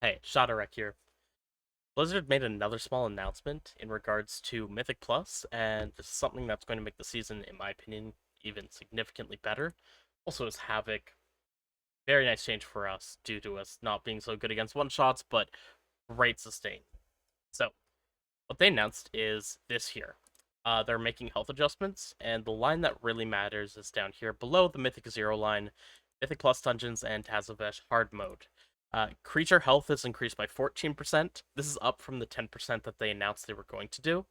Hey, Shadarek here. Blizzard made another small announcement in regards to Mythic Plus, and this is something that's going to make the season, in my opinion, even significantly better. Also, is Havoc very nice change for us due to us not being so good against one shots, but great sustain. So, what they announced is this here. They're making health adjustments, and the line that really matters is down here below the Mythic Zero line, Mythic Plus Dungeons and Tazovesh Hard Mode. Creature health is increased by 14%. This is up from the 10% that they announced they were going to do,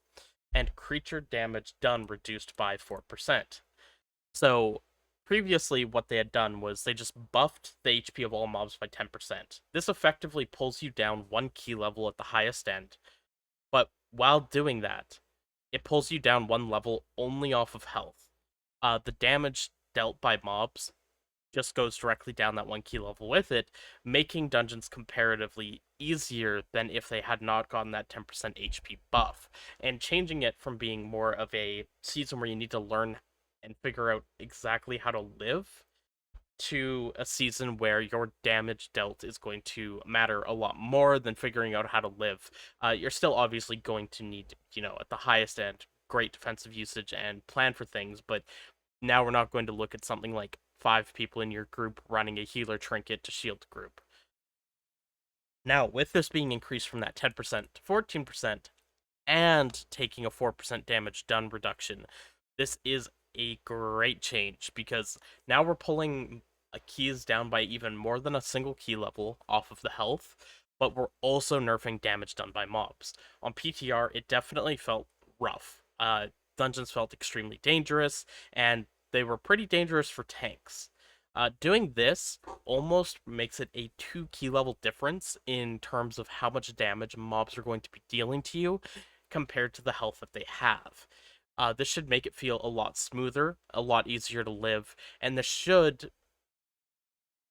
and creature damage done reduced by 4%. So, previously, what they had done was they just buffed the HP of all mobs by 10%. This effectively pulls you down one key level at the highest end, but while doing that, it pulls you down one level only off of health. The damage dealt by mobs just goes directly down that one key level with it, making dungeons comparatively easier than if they had not gotten that 10% HP buff, and changing it from being more of a season where you need to learn and figure out exactly how to live to a season where your damage dealt is going to matter a lot more than figuring out how to live. You're still obviously going to need, at the highest end, great defensive usage and plan for things, but now we're not going to look at something like 5 people in your group running a healer trinket to shield the group. Now, with this being increased from that 10% to 14% and taking a 4% damage done reduction, this is a great change because now we're pulling keys down by even more than a single key level off of the health, but we're also nerfing damage done by mobs. On PTR, it definitely felt rough. Dungeons felt extremely dangerous, and they were pretty dangerous for tanks. Doing this almost makes it a 2 key level difference in terms of how much damage mobs are going to be dealing to you compared to the health that they have. This should make it feel a lot smoother, a lot easier to live, and this should,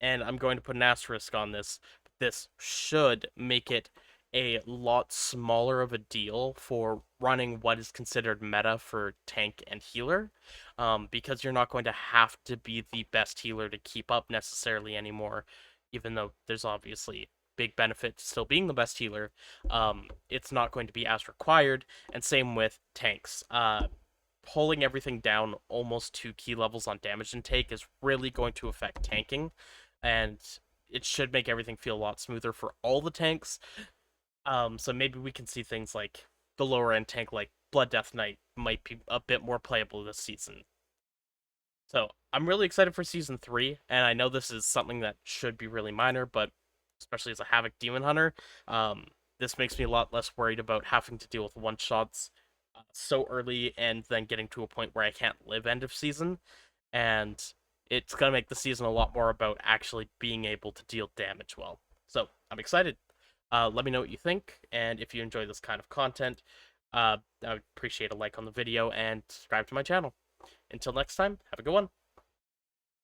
and I'm going to put an asterisk on this, this should make it a lot smaller of a deal for running what is considered meta for tank and healer, because you're not going to have to be the best healer to keep up necessarily anymore, even though there's obviously big benefit to still being the best healer. It's not going to be as required, and same with tanks. Pulling everything down almost 2 key levels on damage intake is really going to affect tanking, and it should make everything feel a lot smoother for all the tanks. So maybe we can see things like the lower end tank like Blood Death Knight might be a bit more playable this season. So I'm really excited for season 3, and I know this is something that should be really minor, but especially as a Havoc Demon Hunter, this makes me a lot less worried about having to deal with one shots so early and then getting to a point where I can't live end of season. And it's gonna make the season a lot more about actually being able to deal damage well. So I'm excited. Let me know what you think, and if you enjoy this kind of content, I would appreciate a like on the video and subscribe to my channel. Until next time, have a good one.